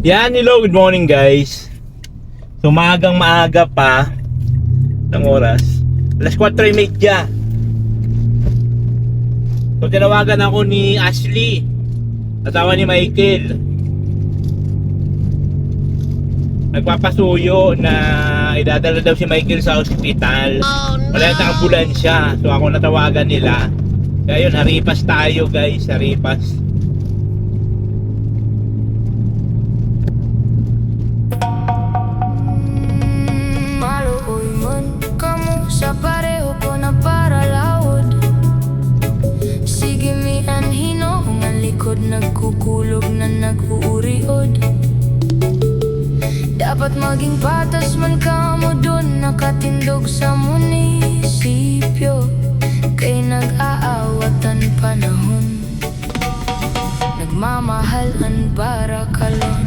Yan, hello, good morning guys. So maaga pa ng oras. Alas 4:30. So tinawagan ako ni Ashley, asawa ni Michael. Nagpapasuyo na idadala daw si Michael sa ospital. Wala na ambulansya. So ako natawagan nila. Kaya yun, haripas tayo guys, haripas. Sa pareho ko na para lawod. Sige mi anhino ang likod nagkukulog na nag-uuriod. Dapat maging patas man ka mo dun nakatindog sa munisipyo. Kay nag-aawatan panahon, nagmamahalan para kalon.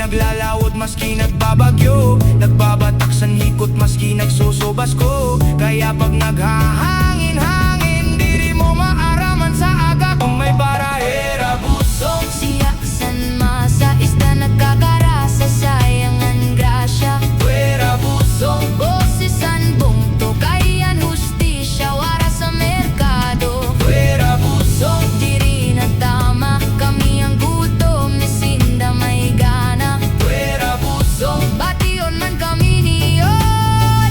Naglalawod maski nagbabagyo, nagbabatak sa hikot maski nagsusubas ko. Kaya pag naghahangin-hangin, di mo maaraman sa aga kung may barahera busong. Siyaksan masa isda nagkakarasa sayangan grasya. Pwera busong, bosisan bungto kayan hustisya wara sa merkado. pwera busong, Diri na tama kami ang gutom ni Sinda may gana. Bation man kami niyo,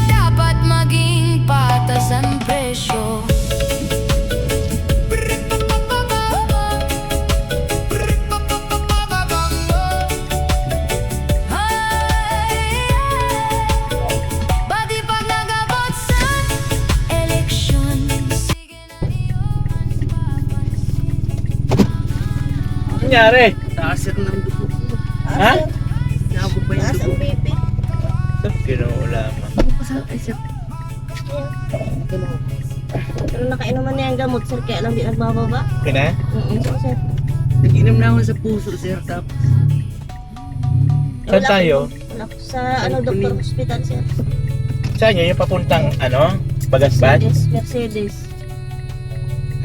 dapat maging patas ang presyo. Bati pag nagabot sa eleksyon, sige na niyo mas papansin. Ano nangyari? Taasir ng dugo ko. Ha? Nabog ba yung Taas dugo? ang pipi. Kinuulaman. Ay, sir. Pero nakainuman niya ang gamot, sir, kaya lang di nagbababa. Kina? So, sir. Nag-inom na ako sa puso, sir. Tapos, Saan tayo? Wala ko sa doktor hospital, sir. Saan yun? Yung papuntang Bagasbad? Mercedes.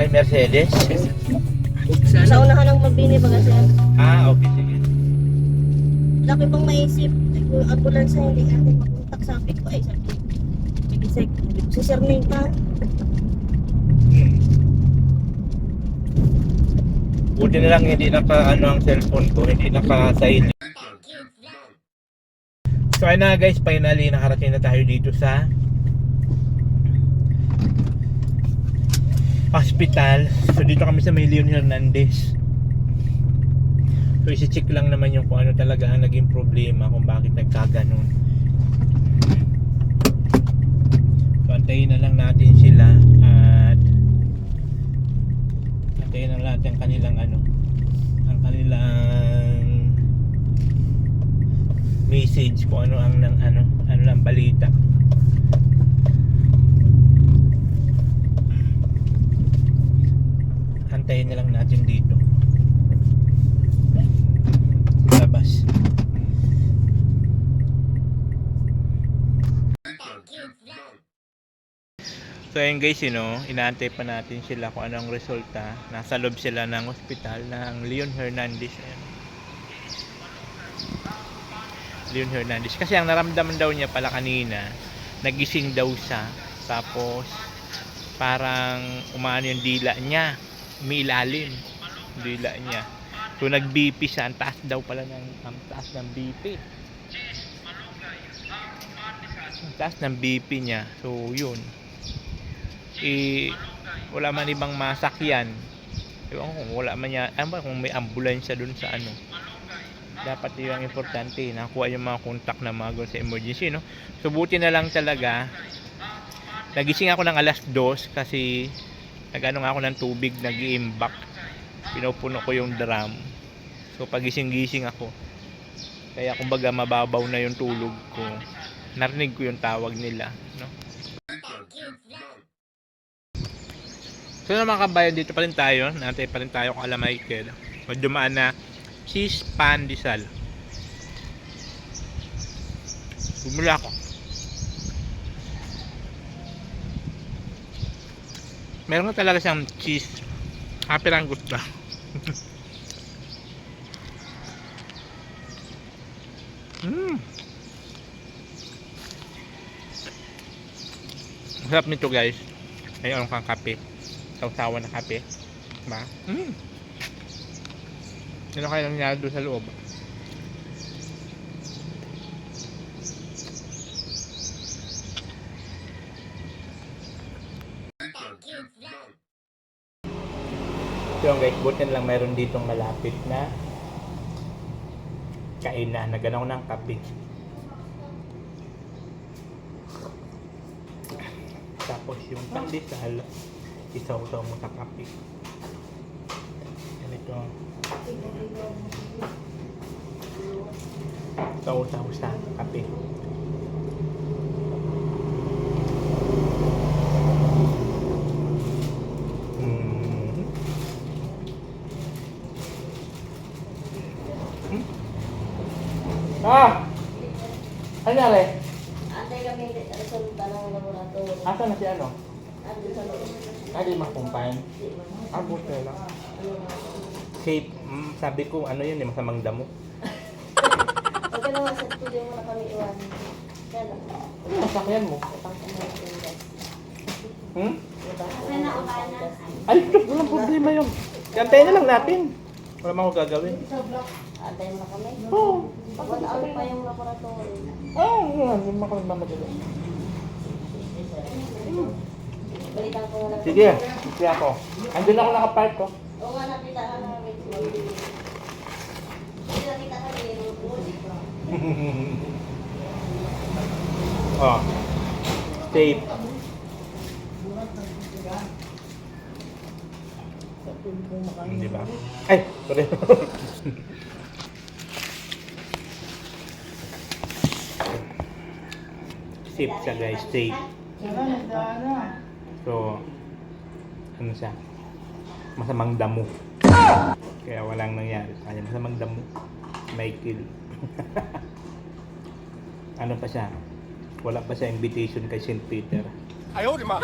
Ay, Mercedes? sa Sa ano? unahan ng Mabini, baga, sir. Okay, sige. Laki pang maisip. Kung ambulansya hindi natin makontak, sabi ko, ay, sabi. Bibisek. Si Sir Nathan. Buti na lang hindi ang cellphone ko, hindi naka-silent. So ayun na guys, finally nakarating na tayo dito sa hospital. So dito kami sa may Leon Hernandez. So isi-check lang naman yung kung ano talaga ang naging problema, kung bakit nagkaganon. So antayin na lang natin sila at antayin na lang natin ang kanilang ang kanilang message kung ano lang balita. Antayin na lang natin dito sa labas. So ayun guys, inaantay pa natin sila kung anong resulta. Nasa loob sila ng ospital ng Leon Hernandez. Ayan. Leon Hernandez. Kasi ang naramdaman daw niya pala kanina, nagising daw siya. Tapos parang umano yung dila niya. Umilalim dila niya. So nag-BP siya. Ang taas daw pala ang taas ng BP. Ang taas ng BP niya. So yun. Wala man ibang masakyan. Ewan ko kung wala man niya, kung may ambulansya dun sa dapat yun ang importante, nakuha yung mga contact na mga sa emergency, no? So buti na lang talaga nagising ako ng alas 2 kasi nag-ano nga ako ng tubig, nag-iimbak, pinupuno ko yung drum. So pagising-gising ako, kaya kumbaga mababaw na yung tulog ko, narinig ko yung tawag nila, no? So na mga kabayan, dito pa rin tayo, nantay pa rin tayo kung Michael. Dumaan na cheese pandesal. Bumili ako. Meron nga talaga siyang cheese. Happy lang gusto. Masarap nito guys. Mayroon kang kape. Sausawan na kape. Diba? Ano kaya nangyari doon sa loob? So guys, buti lang mayroon ditong malapit na kainan na ganaw ng kape. Tapos yung pandesal, isaw-saw mo sa kape. Ganito. Saw-saw sa kape. Ano nangyari? Antay kami resulta ng laboratory. Asan na si ano? Andun sa loob. Di makumpain. Buti lang. Safe. Sabi ko, ano yun, masamang damo. Huwag ka naman sa studio mo na kami iwan. Kaya lang. Ano masakyan mo? Utang ka na yung gas. Kasi naupahan na. Ay, walang problema yun. Kantayin na lang natin. Wala mo ako gagawin. Antay mo na kami. Oo. 1 hour pa yung laboratory. Hindi mo ako nagmamadali. Balitan ko na lang. Sige, sige ako. Andun ako nakapark ko. Oo nga, nakita ka na. Hindi nakita ka rin. Oh. Safe. Hindi ba? Ay, sorry. Safe siya guys, safe. So, ano siya? Masamang damo. Kaya walang nangyari sa kanya. Masamang damo. Michael. Ano pa siya? Wala pa siya invitation kay St. Peter. Ayaw, di ma.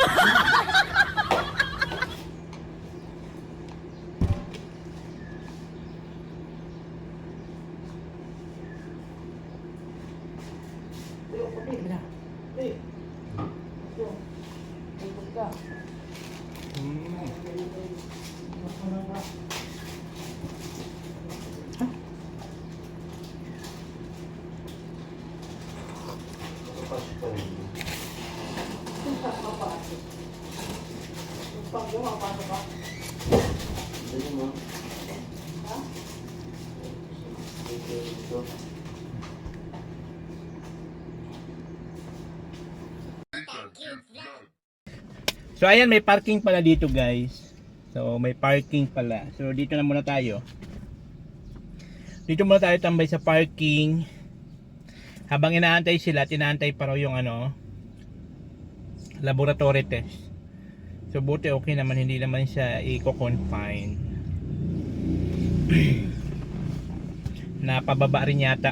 So ayan, may parking pala dito guys. So may parking pala. So dito na muna tayo. Dito muna tayo tambay sa parking. Habang inaantay sila, tinaantay pa raw yung laboratory test. So buti okay naman, hindi naman siya i-confine. Napababa rin yata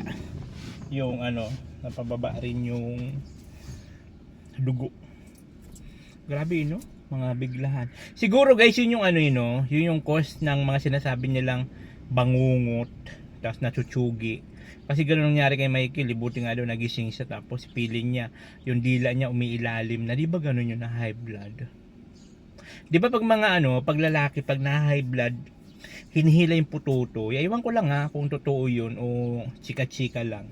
yung napababa rin yung dugo. Grabe no, mga biglahan. Siguro guys, yun yung yun yung cause ng mga sinasabi nilang bangungot, tapos natsuchugi. Kasi gano'n nangyari kay Michael, buti nga daw nagising siya, tapos feeling niya, yung dila niya umiilalim na, di ba gano'n yun na high blood? Di ba pag mga pag lalaki, pag na high blood, hinihila yung pututo. Iwan ko lang kung totoo yun o chika-chika lang.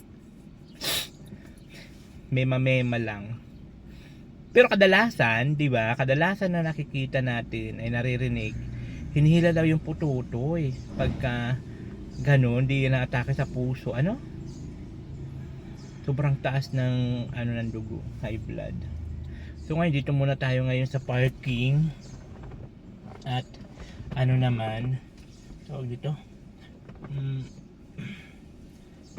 Mema-mema lang. Pero kadalasan, di ba? Kadalasan na nakikita natin ay naririnig, hinihila daw yung pututo pagka gano'n, di na-atake sa puso. Sobrang taas ng ng dugo, high blood. So ngayon dito muna tayo ngayon sa parking. At naman tawag dito,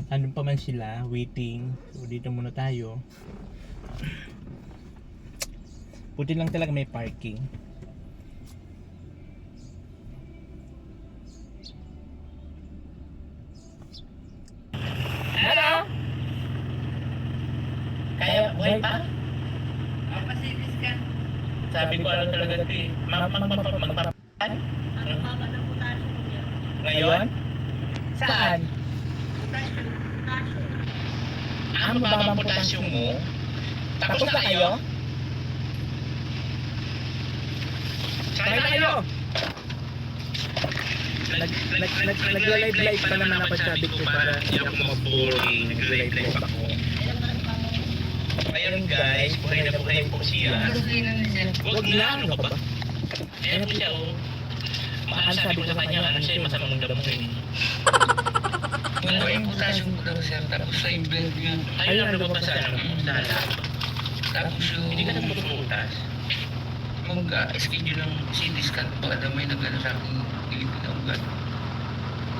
pa man sila waiting. So dito muna tayo. Buti lang talaga may parking. Hello? Kaya buhay pa? Sabi ko talaga ito magpapan? Ngayon? Saan? Ang mababang potassium mo? Tapos na kayo? Kaya na kayo! Nag-live pa naman ako, sabi ko, para hindi ako mag-boring. Nag-live ako. Ayun guys, buhay na buhay po siya. Huwag na, ano ka ba? Ayan po siya, sabi ko sa kanya, siya masamang damuhin. Wala yung potassium ko daw sir, tapos sa blood nga. Ayun ang lumabas sa lab. Tapos yung... Hindi ka nagpuputas. Mag-schedule ng CT scan pa na may nagano sa aking kilipin na ugat.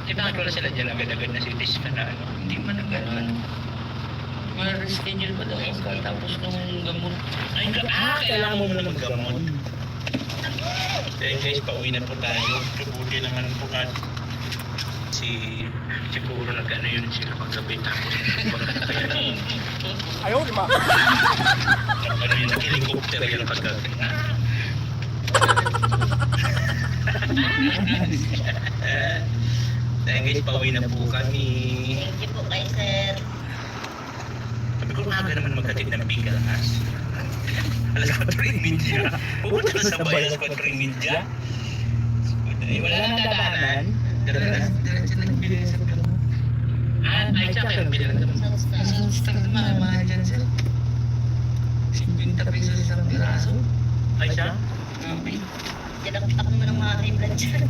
Di ba wala sila dyan agad-agad na CT scan na Hindi man nagano. Ma-reschedule pa daw yung tapos nung gamot. Kailangan mo muna mag-gamot. Dahil guys, pauwi na po tayo. Buti naman po siguro nag-ano yun sila paggabi tapos ayaw di ma ano yun, nag-helicopter yun paggabi. Dahil guys, pauwi na po kami. Thank you po kay sir. Sabi ko umaga naman magkatid ng bigas. Alas 4:30. Pupunta na sa bayan sa 4:30. Wala nang dadaanan. Diretso nagbili sa gamot. Ay, tsaka yung bilang naman. Isang stock na mahal dyan sir. 50 pesos isang piraso. Ay, siya? Grabe. Tinaktak naman ang mga high blood dyan.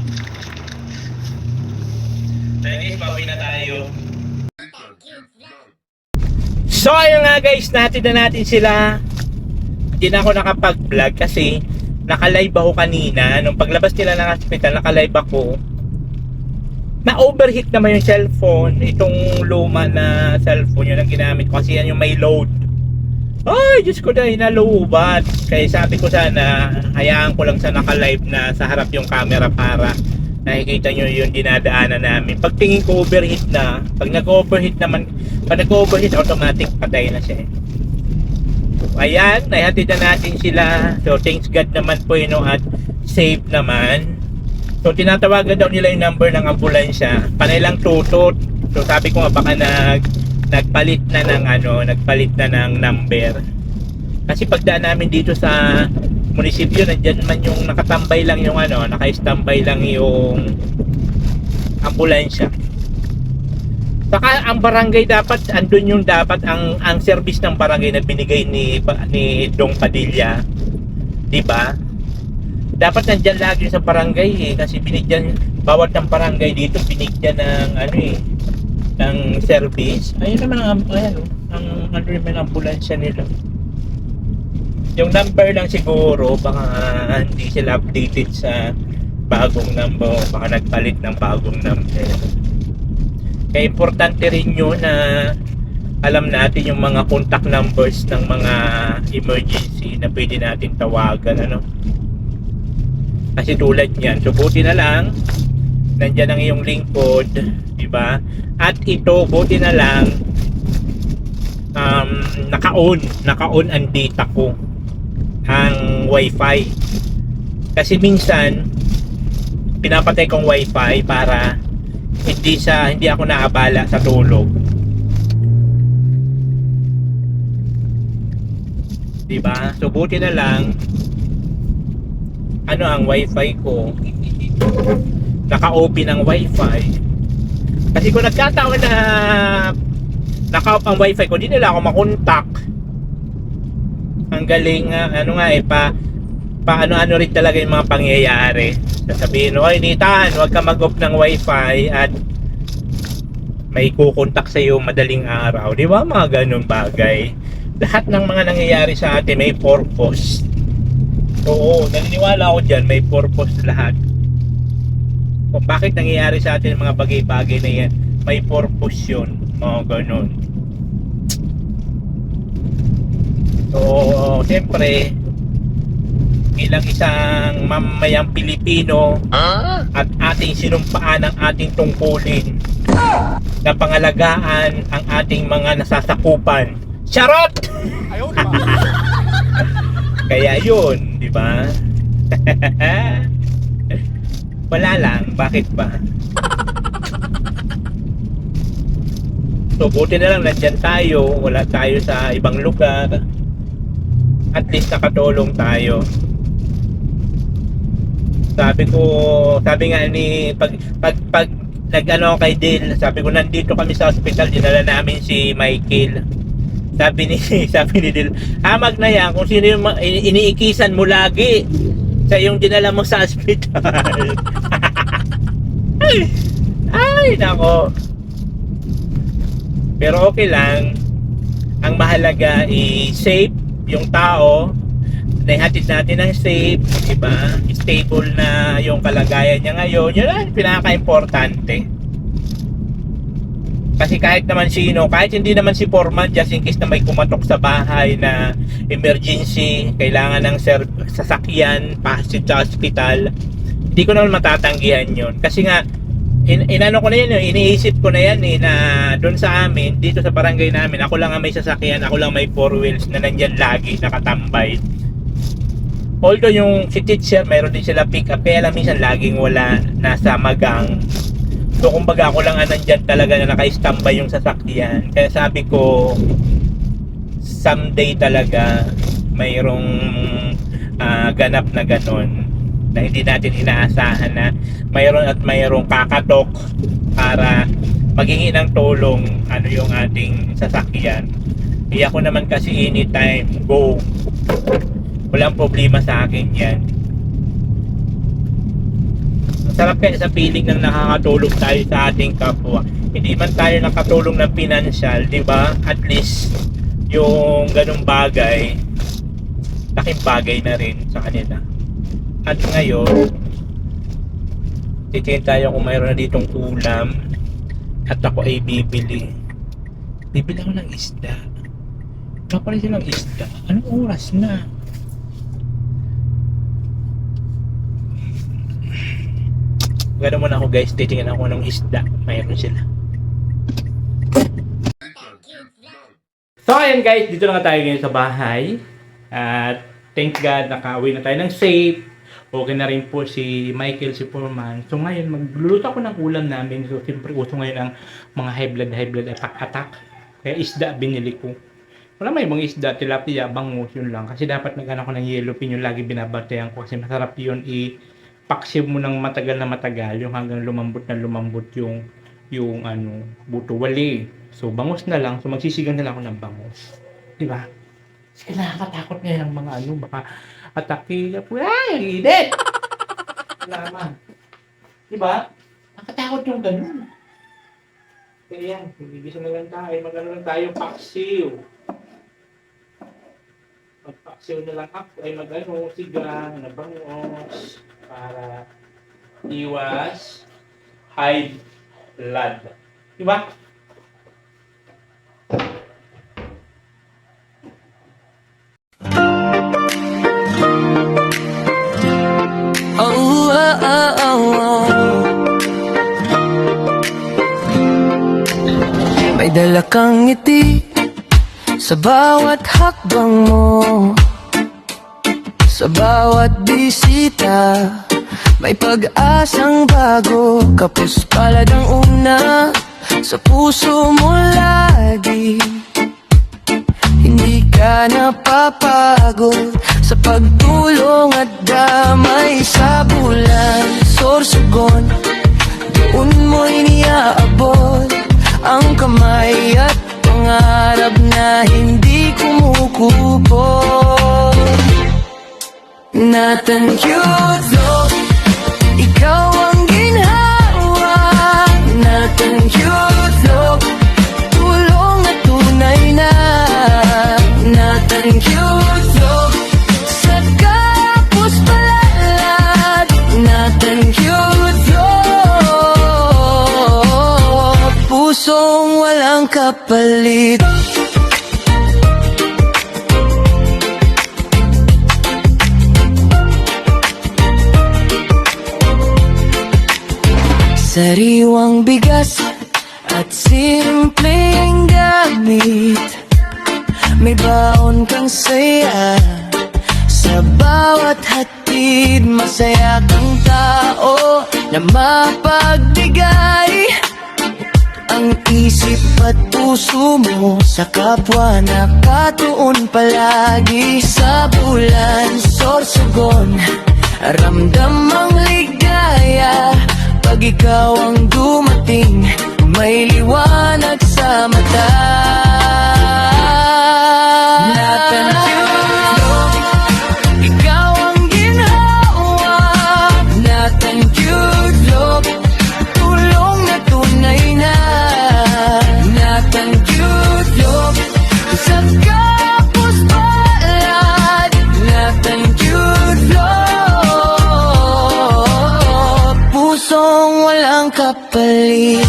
Dahil guys, pauwi na tayo. So ayun nga guys, natin na natin sila. Hindi na ako nakapag-vlog kasi naka-live ako kanina. Nung paglabas nila ng hospital, naka-live ako. Na-overheat naman yung cellphone. Itong luma na cellphone yun ang ginamit ko kasi yan yung may load. Ay, Diyos ko dahil nalubat. Kaya sabi ko sana, hayaan ko lang sa naka-live na sa harap yung camera para nakikita nyo yung dinadaanan namin. Pag tingin ko overheat na, pag nag-overheat naman, pag nag-overheat automatic patay na siya. Ayan, nahihatid na natin sila. So thanks God naman po at safe naman. So tinatawagan daw nila yung number ng ambulansya. Panay lang tutot. So sabi ko nga baka nagpalit na ng number. Kasi pagdaan namin dito sa munisipyo, nandiyan man yung nakatambay lang yung naka-standby lang yung ambulansya. Saka ang barangay dapat andun yung dapat ang service ng barangay na binigay ni Dong Padilla. 'Di ba? dapat nandyan lagi sa barangay eh, kasi binigyan, bawat ng barangay dito binigyan ng ano eh, ng service. Ayun naman ang, ayan, ang ano naman ang ambulansya nila. Yung number lang siguro, baka hindi sila updated sa bagong number, baka nagpalit ng bagong number. Kaya importante rin yun na alam natin yung mga contact numbers ng mga emergency na pwede natin tawagan, ano. Kasi tulad niyan, so buti na lang nandiyan ang iyong lingkod, di ba? At ito, buti na lang naka-on ang data ko, ang wifi. Kasi minsan pinapatay kong wifi para hindi ako naabala sa tulog. Di ba? So buti na lang ang wifi ko, naka-open ang wifi. Kasi kung nagkataon na naka-off ang wifi ko, hindi nila ako makontak. Ang galing nga, ano rin talaga yung mga pangyayari. Sasabihin, oy Nitan, huwag ka mag-off ng wifi at may kukontak sa iyo madaling araw. Di ba? Mga ganun bagay. Lahat ng mga nangyayari sa atin may purpose. Oo, naniniwala ako dyan, may purpose lahat. Kung bakit nangyayari sa atin mga bagay-bagay na yan, may purpose yun. Mga ganun. So, siyempre, bilang isang mamamayang Pilipino at ating sinumpaan ang ating tungkulin na pangalagaan ang ating mga nasasakupan. Charot! Kaya yun, di ba? Wala lang, bakit ba? So buti na lang nandyan tayo, wala tayo sa ibang lugar. At least nakatulong tayo. Sabi nga ni pag nag-ano kay Dil, sabi ko nandito kami sa hospital, dinala namin si Michael. Sabi ni Dil, hamag na yan kung sino yung iniikisan mo lagi sa yung dinala mo sa hospital. Ay, nako. Pero okay lang. Ang mahalaga safe yung tao. Naihatid natin ng safe, diba? Stable na yung kalagayan niya ngayon. Yun ang pinaka-importante. Kasi kahit naman sino, kahit hindi naman si foreman, just in case na may kumatok sa bahay na emergency, kailangan ng sasakyan, pasit sa hospital, hindi ko naman matatanggihan yun. Kasi nga, inano ko na yun, iniisip ko na yan na doon sa amin, dito sa barangay namin, ako lang ang may sasakyan, ako lang may 4 wheels na nandyan lagi, nakatambay. Although yung si teacher, mayroon din sila pick up, kaya lang minsan laging wala, nasa magang. So kumbaga ako lang nandyan talaga na naka-standby yung sasakyan. Kaya sabi ko, someday talaga mayroong ganap na ganon na hindi natin inaasahan na mayroong kakatok para maghingi ng tulong yung ating sasakyan. Kaya ako naman kasi anytime go, walang problema sa akin yan. Sarap kaya sa feeling ng nakakatulong tayo sa ating kapwa. Hindi man tayo nakatulong ng financial, di ba? At least yung ganung bagay, laking bagay na rin sa kanila. At ngayon, titingin tayo kung mayroon na ditong ulam at ako ay bibili. Bibili ako ng isda. Kapalit ng isda. Anong oras na? Gano'n muna ako guys, titingnan ako ng isda. Mayroon sila. So ayan guys, dito na tayo ngayon sa bahay. At thank God, nakauwi na tayo ng safe. Okay na rin po si Michael, si Foreman. So ngayon, magluluto ako ng ulam namin. So siyempre uso ngayon ang mga high blood attack. Kaya isda binili ko. Wala may mga isda, tilapia, bangus, yun lang. Kasi dapat nag-ano ko ng yellow pin, yung lagi binabantayan ko. Kasi masarap yun paksiw mo ng matagal na matagal yung hanggang lumambot na lumambot yung buto wali. So bangus na lang, so magsisigang na lang ako ng bangus. Di ba? Kasi nakakatakot ngayon ang mga baka atake. Ay, init! Laman. Diba? Nakatakot yung ganun. Kaya yan, gigisa na lang tayo. Magano lang tayo, paksiw. Magpaksiw na lang ako ay magano, sigang, nabangos, para iwas high blood. Diba? Oh, oh, oh, oh. May dala kang ngiti sa bawat hakbang mo, sa bawat bisita. May pag-asang bago, kapos palad ang una sa puso mo lagi. Hindi ka napapagod sa pagtulong at damay sa bulan. Sorsogon, doon mo iniaabot ang kamay at pangarap na hindi kumukupot. Nathan Cute, ikaw ang ginhawa. Nathan Cute, tulong na tunay na. Nathan Cute, sa kapos palad. Nathan Cute, pusong walang kapalit. Sariwang bigas at simpleng gamit. May baon kang saya sa bawat hatid. Masaya kang tao na mapagbigay ang isip at puso mo sa kapwa. Nakatuon palagi sa bulan. Sorsogon, ramdam ang ligaya. Pag ikaw ang dumating, may liwanag sa mata. Nathan Cute, ikaw ang ginhawa. Nathan Cute, tulong na tunay na. Nathan Cute, sa kapos palad. Nathan Cute, pusong walang kapalit.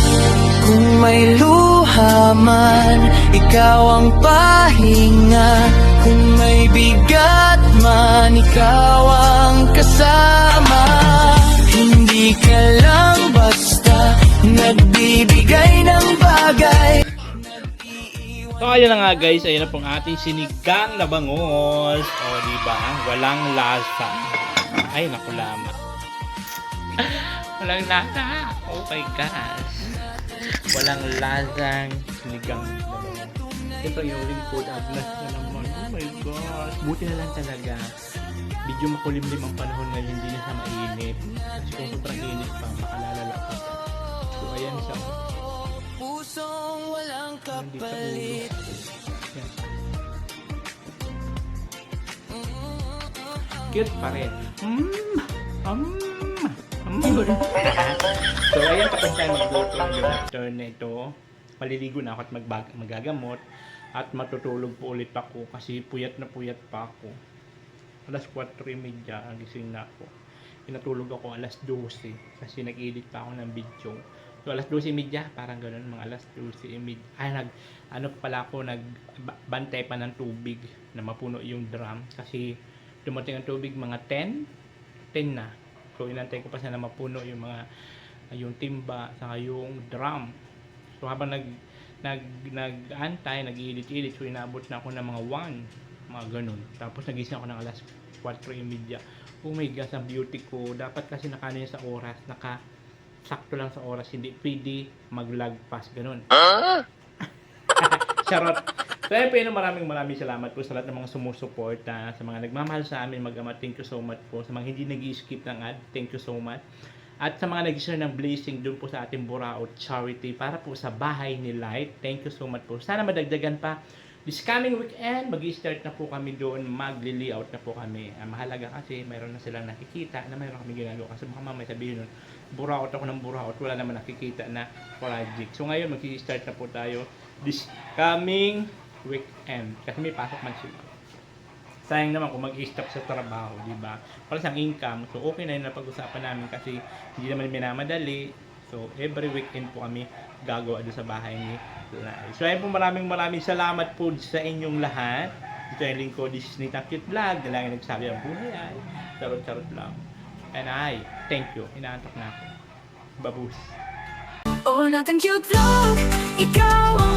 Kung may luha man, ikaw ang pahinga. Kung may bigat man, ikaw ang kasama. Hindi ka lang basta nagbibigay ng bagay. So ayun na nga guys, ayun na pong ating sinigang na bangos. O diba, walang lasa. Ay naku lama. Walang lasa. Oh my gosh. Walang lasang sinigang na bangos. Ito yung lingkod, aglas na naman. Oh my gosh. Buti na lang talaga. Medyo makulimlim ang panahon ngayon, hindi na siya mainit. Kasi kung sobrang init pa, makalalala pa. So ayan siya. Pusong walang kapalit. Yan. Cute pa rin. So ayan, tapos tayo magluto ng after na ito. Maliligo na ako at magagamot. At matutulog po ulit ako kasi puyat na puyat pa ako. Alas 4:30 gising na ako. Pinatulog ako alas 12 kasi nag-edit pa ako ng video. So alas 12:30, parang ganoon, mga alas 12:30. Ay ano pala ako, nagbantay pa ng tubig na mapuno yung drum kasi dumating ang tubig mga 10 na. So inantay ko pa sana mapuno yung mga yung timba saka yung drum. So habang nag-antay, nag-edit, so inabot na ako ng mga 1, mga ganun. Tapos nagising ako ng alas 4:30. Oh my gosh, ang beauty ko. Dapat kasi nakano sa oras, sakto lang sa oras, hindi pwede mag-lagpas, ganun. Charot. So ayun, maraming salamat po sa lahat ng mga sumusuporta, sa mga nagmamahal sa amin, mag-ama, thank you so much po. Sa mga hindi nag-i-skip ng ad, thank you so much. At sa mga nag-share ng blessing doon po sa ating Burao Charity para po sa bahay ni Light, thank you so much po. Sana madagdagan pa this coming weekend, mag-start na po kami doon, magli-layout na po kami. Mahalaga kasi mayroon na silang nakikita na mayroon kami ginagawa. Kasi baka mamaya sabihin nun, buraot ako ng buraot, wala naman nakikita na project. So ngayon, mag-start na po tayo this coming weekend. Kasi may pasok man sila. Sayang naman kung mag-stop sa trabaho, di ba? Para sa income, so okay na yun na pag-usapan namin kasi hindi naman minamadali. So every weekend po kami gagawa doon sa bahay ni Lai. So ayun po, maraming salamat po sa inyong lahat. Ito yung link ko, this is Nita Cute Vlog. Dalangin nagsabi ang buhay ay charot-charot lang. And I thank you. Inaantok na ako. Babus. Oh, natin cute vlog, ikaw ang